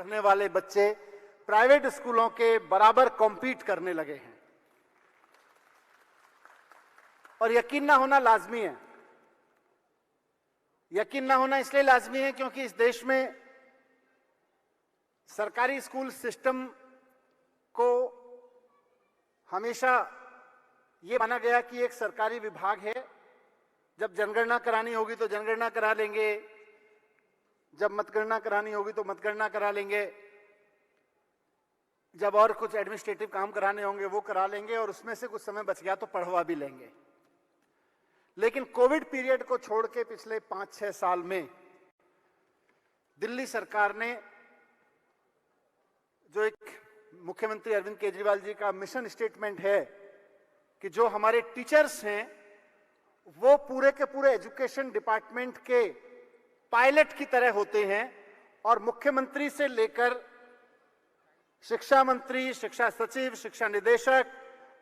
पढ़ने वाले बच्चे प्राइवेट स्कूलों के बराबर कॉम्पीट करने लगे हैं। और यकीन ना होना लाजमी है। यकीन ना होना इसलिए लाजमी है क्योंकि इस देश में सरकारी स्कूल सिस्टम को हमेशा ये माना गया कि एक सरकारी विभाग है, जब जनगणना करानी होगी तो जनगणना करा लेंगे, जब मतगणना करानी होगी तो मतगणना करा लेंगे, जब और कुछ एडमिनिस्ट्रेटिव काम कराने होंगे वो करा लेंगे, और उसमें से कुछ समय बच गया तो पढ़वा भी लेंगे। लेकिन कोविड पीरियड को छोड़ के पिछले 5-6 साल में दिल्ली सरकार ने, जो एक मुख्यमंत्री अरविंद केजरीवाल जी का मिशन स्टेटमेंट है कि जो हमारे टीचर्स हैं वो पूरे के पूरे एजुकेशन डिपार्टमेंट के पायलट की तरह होते हैं, और मुख्यमंत्री से लेकर शिक्षा मंत्री, शिक्षा सचिव, शिक्षा निदेशक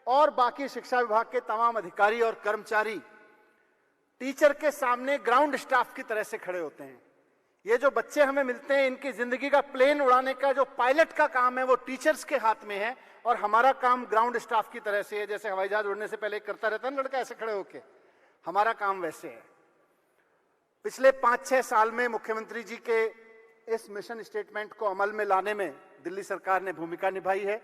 और बाकी शिक्षा विभाग के तमाम अधिकारी और कर्मचारी टीचर के सामने ग्राउंड स्टाफ की तरह से खड़े होते हैं। ये जो बच्चे हमें मिलते हैं, इनकी जिंदगी का प्लेन उड़ाने का जो पायलट का काम है वो टीचर्स के हाथ में है, और हमारा काम ग्राउंड स्टाफ की तरह से है। जैसे हवाई जहाज उड़ने से पहले करता रहता है लड़का ऐसे खड़े होके, हमारा काम वैसे है। पिछले 5-6 साल में मुख्यमंत्री जी के इस मिशन स्टेटमेंट को अमल में लाने में दिल्ली सरकार ने भूमिका निभाई है।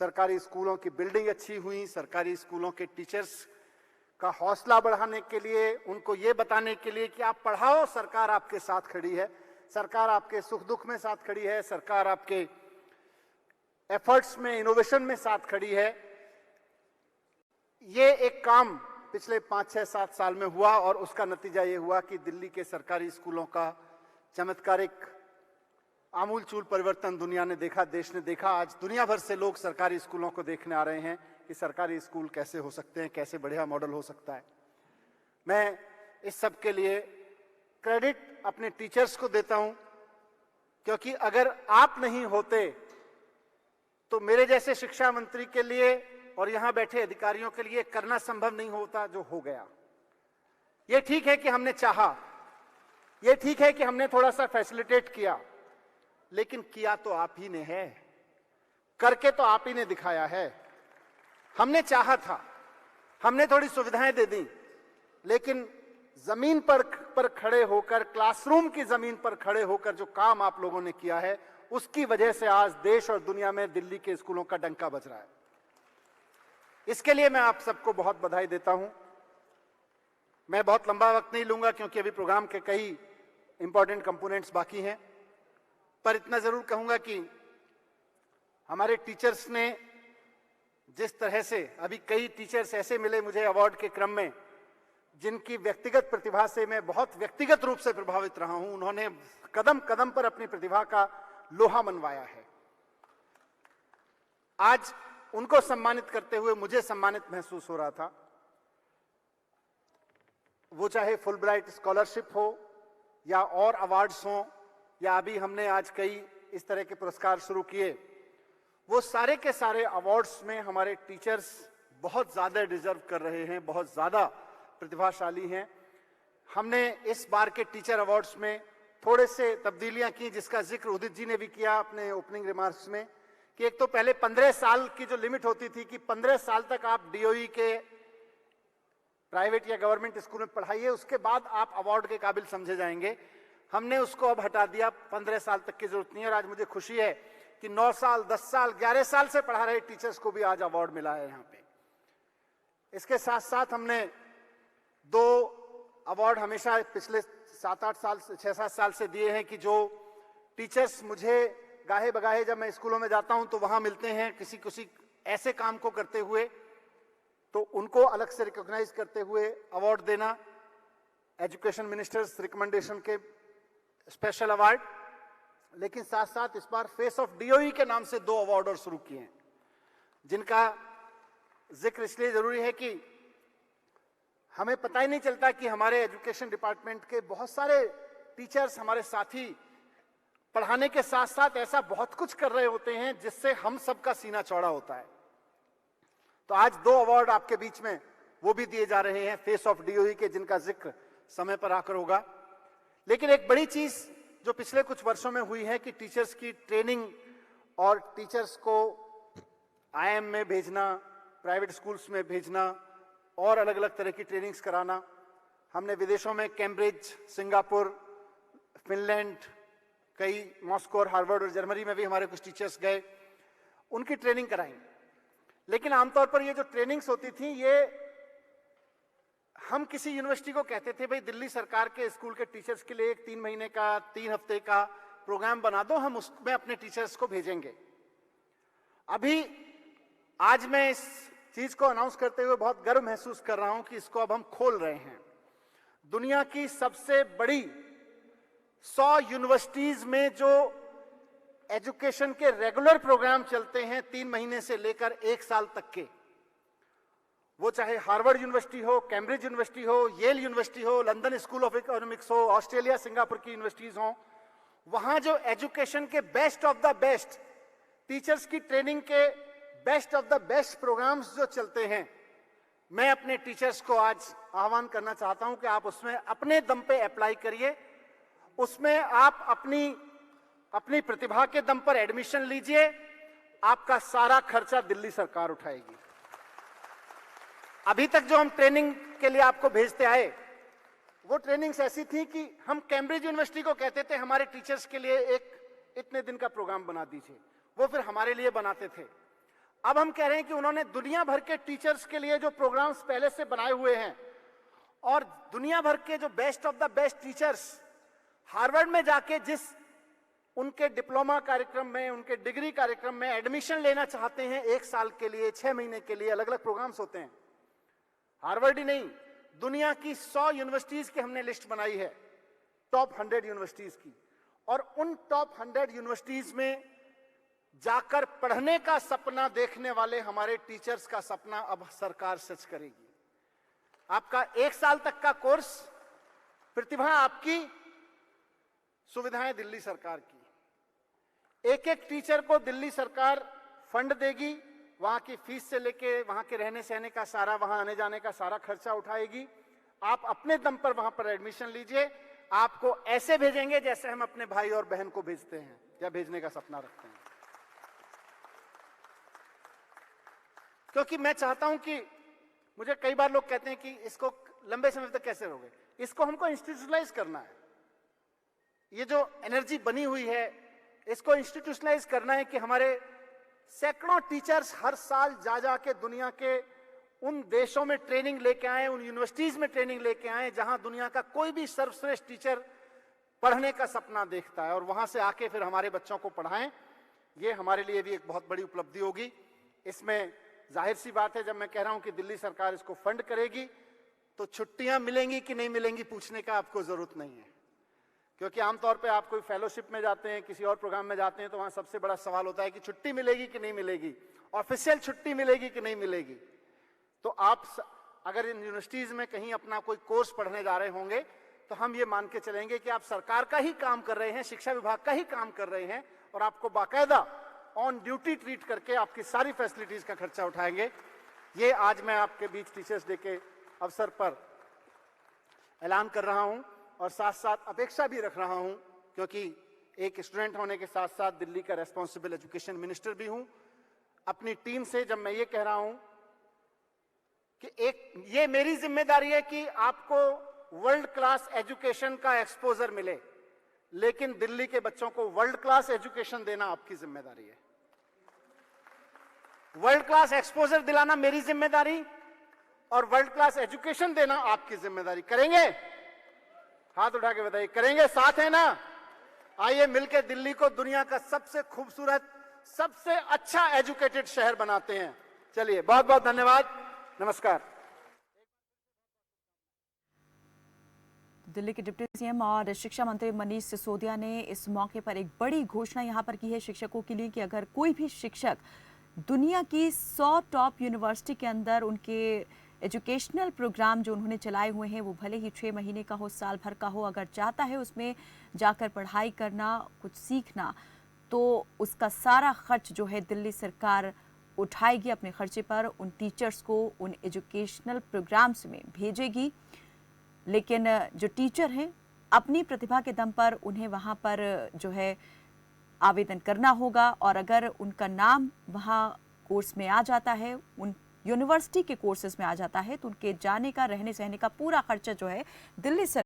सरकारी स्कूलों की बिल्डिंग अच्छी हुई, सरकारी स्कूलों के टीचर्स का हौसला बढ़ाने के लिए, उनको ये बताने के लिए कि आप पढ़ाओ, सरकार आपके साथ खड़ी है, सरकार आपके सुख दुख में साथ खड़ी है, सरकार आपके एफर्ट्स में, इनोवेशन में साथ खड़ी है। ये एक काम पिछले 5-6-7 साल में हुआ, और उसका नतीजा ये हुआ कि दिल्ली के सरकारी स्कूलों का चमत्कारिक आमूलचूल परिवर्तन दुनिया ने देखा, देश ने देखा। आज दुनिया भर से लोग सरकारी स्कूलों को देखने आ रहे हैं कि सरकारी स्कूल कैसे हो सकते हैं, कैसे बढ़िया मॉडल हो सकता है। मैं इस सब के लिए क्रेडिट अपने टीचर्स को देता हूं, क्योंकि अगर आप नहीं होते तो मेरे जैसे शिक्षा मंत्री के लिए और यहां बैठे अधिकारियों के लिए करना संभव नहीं होता जो हो गया। ये ठीक है कि हमने चाहा, ये ठीक है कि हमने थोड़ा सा फैसिलिटेट किया, लेकिन किया तो आप ही ने है, करके तो आप ही ने दिखाया है। हमने चाहा था, हमने थोड़ी सुविधाएं दे दी, लेकिन जमीन पर खड़े होकर, क्लासरूम की जमीन पर खड़े होकर जो काम आप लोगों ने किया है, उसकी वजह से आज देश और दुनिया में दिल्ली के स्कूलों का डंका बज रहा है। इसके लिए मैं आप सबको बहुत बधाई देता हूं। मैं बहुत लंबा वक्त नहीं लूंगा क्योंकि अभी प्रोग्राम के कई इंपॉर्टेंट कंपोनेंट्स बाकी हैं, पर इतना जरूर कहूंगा कि हमारे टीचर्स ने जिस तरह से, अभी कई टीचर्स ऐसे मिले मुझे अवार्ड के क्रम में जिनकी व्यक्तिगत प्रतिभा से मैं बहुत व्यक्तिगत रूप से प्रभावित रहा हूं। उन्होंने कदम कदम पर अपनी प्रतिभा का लोहा मनवाया है। आज उनको सम्मानित करते हुए मुझे सम्मानित महसूस हो रहा था। वो चाहे फुलब्राइट स्कॉलरशिप हो या और अवार्ड्स हो, या अभी हमने आज कई इस तरह के पुरस्कार शुरू किए, वो सारे के सारे अवार्ड्स में हमारे टीचर्स बहुत ज्यादा डिजर्व कर रहे हैं, बहुत ज्यादा प्रतिभाशाली हैं। हमने इस बार के टीचर अवार्ड्स में थोड़े से तब्दीलियां की, जिसका जिक्र उदित जी ने भी किया अपने ओपनिंग रिमार्क्स में, कि एक तो पहले 15 साल की जो लिमिट होती थी कि 15 साल तक आप डीओई के प्राइवेट या गवर्नमेंट स्कूल में पढ़ाइए, उसके बाद आप अवार्ड के काबिल समझे जाएंगे। हमने उसको अब हटा दिया, 15 साल तक की जरूरत नहीं है। और आज मुझे खुशी है कि 9 साल, 10 साल, 11 साल से पढ़ा रहे टीचर्स को भी आज अवार्ड मिला है यहाँ पे। इसके साथ साथ हमने 2 अवार्ड हमेशा पिछले 7-8 साल से, 6-7 साल से दिए हैं कि जो टीचर्स मुझे गाहे बगाहे जब मैं स्कूलों में जाता हूं तो वहां मिलते हैं किसी ऐसे काम को करते हुए, तो उनको अलग से रिकॉग्नाइज करते हुए अवार्ड देना। एजुकेशन मिनिस्टर्स रिकमेंडेशन के स्पेशल अवार्ड, लेकिन साथ साथ इस बार फेस ऑफ डीओई के नाम से 2 अवार्ड और शुरू किए हैं, जिनका जिक्र इसलिए जरूरी है कि हमें पता ही नहीं चलता कि हमारे एजुकेशन डिपार्टमेंट के बहुत सारे टीचर्स, हमारे साथी पढ़ाने के साथ साथ ऐसा बहुत कुछ कर रहे होते हैं जिससे हम सबका सीना चौड़ा होता है। तो आज 2 अवार्ड आपके बीच में वो भी दिए जा रहे हैं फेस ऑफ डीओई के, जिनका जिक्र समय पर आकर होगा। लेकिन एक बड़ी चीज जो पिछले कुछ वर्षों में हुई है कि टीचर्स की ट्रेनिंग और टीचर्स को आईएम में भेजना, प्राइवेट स्कूल्स में भेजना और अलग अलग तरह की ट्रेनिंग्स कराना। हमने विदेशों में कैम्ब्रिज, सिंगापुर, फिनलैंड, कई मॉस्को और हार्वर्ड और जर्मनी में भी हमारे कुछ टीचर्स गए, उनकी ट्रेनिंग कराई। लेकिन आमतौर पर ये जो ट्रेनिंग्स होती थी, ये हम किसी यूनिवर्सिटी को कहते थे भाई दिल्ली सरकार के स्कूल के टीचर्स के लिए एक 3 महीने का, 3 हफ्ते का प्रोग्राम बना दो, हम उसमें अपने टीचर्स को भेजेंगे। अभी आज मैं इस चीज को अनाउंस करते हुए बहुत गर्व महसूस कर रहा हूं कि इसको अब हम खोल रहे हैं। दुनिया की सबसे बड़ी 100 यूनिवर्सिटीज में जो एजुकेशन के रेगुलर प्रोग्राम चलते हैं 3 महीने से लेकर 1 साल तक के, वो चाहे हार्वर्ड यूनिवर्सिटी हो, कैम्ब्रिज यूनिवर्सिटी हो, येल यूनिवर्सिटी हो, लंदन स्कूल ऑफ इकोनॉमिक्स हो, ऑस्ट्रेलिया, सिंगापुर की यूनिवर्सिटीज हो, वहां जो एजुकेशन के best of the best, teachers की ट्रेनिंग के best of the best programmes जो चलते हैं, मैं अपने टीचर्स को आज आह्वान करना चाहता हूं कि आप उसमें अपने दम पे अप्लाई करिए। उसमें आप अपनी प्रतिभा के दम पर एडमिशन लीजिए, आपका सारा खर्चा दिल्ली सरकार उठाएगी। अभी तक जो हम ट्रेनिंग के लिए आपको भेजते आए, वो ट्रेनिंग्स ऐसी थी कि हम कैम्ब्रिज यूनिवर्सिटी को कहते थे हमारे टीचर्स के लिए एक इतने दिन का प्रोग्राम बना दीजिए, वो फिर हमारे लिए बनाते थे। अब हम कह रहे हैं कि उन्होंने दुनिया भर के टीचर्स के लिए जो प्रोग्राम्स पहले से बनाए हुए हैं और दुनिया भर के जो best of the best teachers Harvard में जाके जिस उनके डिप्लोमा कार्यक्रम में, उनके डिग्री कार्यक्रम में एडमिशन लेना चाहते हैं 1 साल के लिए, 6 महीने के लिए, अलग अलग प्रोग्राम्स होते हैं। हार्वर्ड ही नहीं, दुनिया की 100 यूनिवर्सिटीज की हमने लिस्ट बनाई है, टॉप 100 यूनिवर्सिटीज की, और उन टॉप 100 यूनिवर्सिटीज में जाकर पढ़ने का सपना देखने वाले हमारे टीचर्स का सपना अब सरकार सच करेगी। आपका 1 साल तक का कोर्स, प्रतिभा आपकी, सुविधाएं दिल्ली सरकार की। एक एक टीचर को दिल्ली सरकार फंड देगी, वहां की फीस से लेके वहां के रहने सहने का सारा, वहां आने जाने का सारा खर्चा उठाएगी। आप अपने दम पर वहां पर एडमिशन लीजिए। आपको ऐसे भेजेंगे जैसे हम अपने भाई और बहन को भेजते हैं या भेजने का सपना रखते हैं। क्योंकि मैं चाहता हूं कि, मुझे कई बार लोग कहते हैं कि इसको लंबे समय तक कैसे रोगे, इसको हमको इंस्टीट्यूशनलाइज करना है। ये जो एनर्जी बनी हुई है, इसको इंस्टीट्यूशनलाइज करना है कि हमारे सैकड़ों टीचर्स हर साल जा जा के दुनिया के उन देशों में ट्रेनिंग लेके आए, उन यूनिवर्सिटीज में ट्रेनिंग लेके आए जहां दुनिया का कोई भी सर्वश्रेष्ठ टीचर पढ़ने का सपना देखता है, और वहां से आके फिर हमारे बच्चों को पढ़ाएं। ये हमारे लिए भी एक बहुत बड़ी उपलब्धि होगी। इसमें जाहिर सी बात है, जब मैं कह रहा हूं कि दिल्ली सरकार इसको फंड करेगी, तो छुट्टियां मिलेंगी कि नहीं मिलेंगी पूछने का आपको जरूरत नहीं है। क्योंकि आमतौर पे आप कोई फेलोशिप में जाते हैं, किसी और प्रोग्राम में जाते हैं, तो वहां सबसे बड़ा सवाल होता है कि छुट्टी मिलेगी कि नहीं मिलेगी, ऑफिशियल छुट्टी मिलेगी कि नहीं मिलेगी। तो आप अगर इन यूनिवर्सिटीज में कहीं अपना कोई कोर्स पढ़ने जा रहे होंगे, तो हम ये मान के चलेंगे कि आप सरकार का ही काम कर रहे हैं, शिक्षा विभाग का ही काम कर रहे हैं, और आपको बाकायदा ऑन ड्यूटी ट्रीट करके आपकी सारी फैसिलिटीज का खर्चा उठाएंगे। ये आज मैं आपके बीच टीचर्स डे के अवसर पर ऐलान कर रहा हूं, और साथ साथ अपेक्षा भी रख रहा हूं, क्योंकि एक स्टूडेंट होने के साथ साथ दिल्ली का रेस्पॉन्सिबल एजुकेशन मिनिस्टर भी हूं, अपनी टीम से जब मैं ये कह रहा हूं कि ये मेरी जिम्मेदारी है कि आपको वर्ल्ड क्लास एजुकेशन का एक्सपोजर मिले, लेकिन दिल्ली के बच्चों को वर्ल्ड क्लास एजुकेशन देना आपकी जिम्मेदारी है। वर्ल्ड क्लास एक्सपोजर दिलाना मेरी जिम्मेदारी, और वर्ल्ड क्लास एजुकेशन देना आपकी जिम्मेदारी। करेंगे? हाथ उठा के बताइए, करेंगे? साथ है ना? आइए मिलकर दिल्ली को दुनिया का सबसे खूबसूरत, सबसे अच्छा एजुकेटेड शहर बनाते हैं। चलिए, बहुत बहुत धन्यवाद, नमस्कार। दिल्ली के डिप्टी सीएम और शिक्षा मंत्री मनीष सिसोदिया ने इस मौके पर एक बड़ी घोषणा यहां पर की है शिक्षकों के लिए कि अगर कोई भी शिक्षक दुनिया की 100 टॉप यूनिवर्सिटी के अंदर उनके एजुकेशनल प्रोग्राम जो उन्होंने चलाए हुए हैं, वो भले ही 6 महीने का हो, साल भर का हो, अगर चाहता है उसमें जाकर पढ़ाई करना, कुछ सीखना, तो उसका सारा खर्च जो है दिल्ली सरकार उठाएगी अपने खर्चे पर, उन टीचर्स को उन एजुकेशनल प्रोग्राम्स में भेजेगी। लेकिन जो टीचर हैं अपनी प्रतिभा के दम पर उन्हें वहाँ पर जो है आवेदन करना होगा, और अगर उनका नाम वहाँ कोर्स में आ जाता है, उन यूनिवर्सिटी के कोर्सेज में आ जाता है, तो उनके जाने का, रहने सहने का पूरा खर्चा जो है दिल्ली सरकार